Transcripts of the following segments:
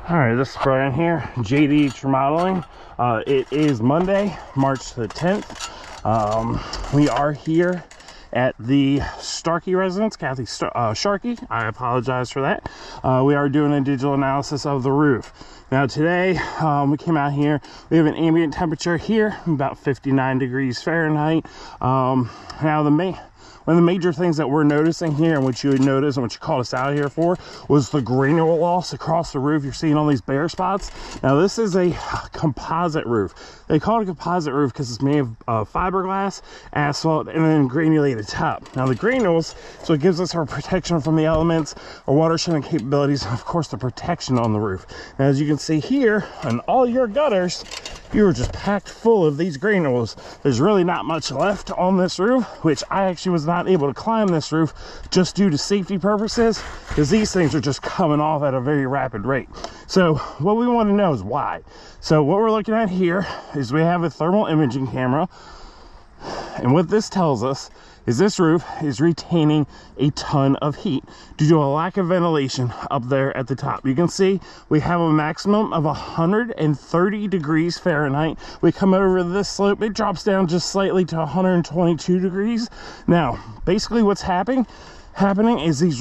All right, this is Brian here, JDH Remodeling. It is Monday, March the 10th. We are here at the Starkey residence, Kathy Sharkey. I apologize for that. We are doing a digital analysis of the roof. Now today, we came out here. We have an ambient temperature here, about 59 degrees Fahrenheit. One of the major things that we're noticing here, and what you would notice and what you called us out here for, was the granule loss across the roof. You're seeing all these bare spots. Now this is a composite roof. They call it a composite roof because it's made of fiberglass, asphalt, and then granulated top. Now the granules, so it gives us our protection from the elements, our water shedding capabilities, and of course the protection on the roof. Now as you can see here, on all your gutters, you are just packed full of these granules. There's really not much left on this roof, which I actually was not able to climb this roof just due to safety purposes, because these things are just coming off at a very rapid rate. So what we want to know is why. So what we're looking at here is we have a thermal imaging camera, and what this tells us is this roof is retaining a ton of heat due to a lack of ventilation up there at the top. You can see we have a maximum of 130 degrees Fahrenheit. We come over this slope, it drops down just slightly to 122 degrees. Now, basically what's happening is these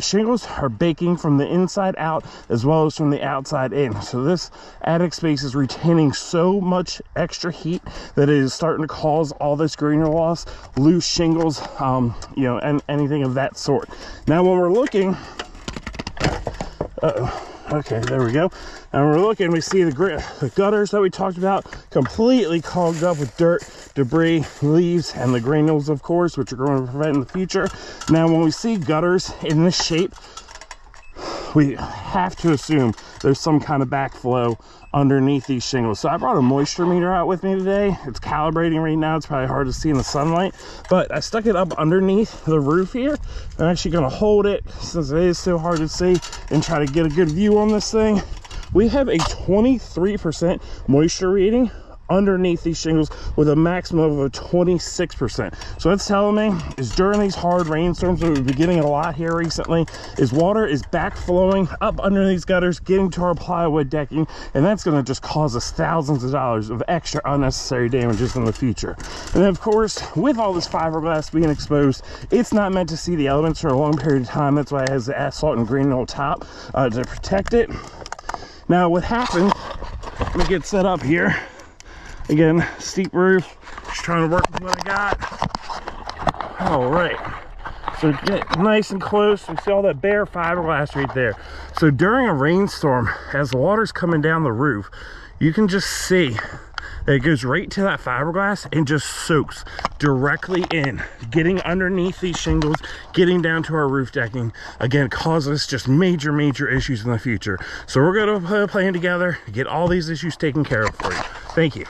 shingles are baking from the inside out as well as from the outside in. So this attic space is retaining so much extra heat that it is starting to cause all this granule loss, loose shingles, and anything of that sort. Now when we're looking, okay, there we go. And we're looking, we see the gutters that we talked about completely clogged up with dirt, debris, leaves, and the granules, of course, which are going to prevent in the future. Now, when we see gutters in this shape, we have to assume there's some kind of backflow underneath these shingles. So I brought a moisture meter out with me today. It's calibrating right now. It's probably hard to see in the sunlight, but I stuck it up underneath the roof here. I'm actually going to hold it since it is so hard to see and try to get a good view on this thing. We have a 23% moisture reading underneath these shingles with a maximum of a 26%. So that's telling me is during these hard rainstorms that we've been getting a lot here recently, is water is backflowing up under these gutters, getting to our plywood decking, and that's going to just cause us thousands of dollars of extra unnecessary damages in the future. And then of course, with all this fiberglass being exposed, it's not meant to see the elements for a long period of time. That's why it has the asphalt and granule top to protect it. Now what happened, let me get set up here. Again, steep roof, just trying to work with what I got. All right, so get nice and close. We see all that bare fiberglass right there. So during a rainstorm, as the water's coming down the roof, you can just see that it goes right to that fiberglass and just soaks directly in, getting underneath these shingles, getting down to our roof decking. Again, causes just major issues in the future. So we're going to put a plan together to get all these issues taken care of for you. Thank you.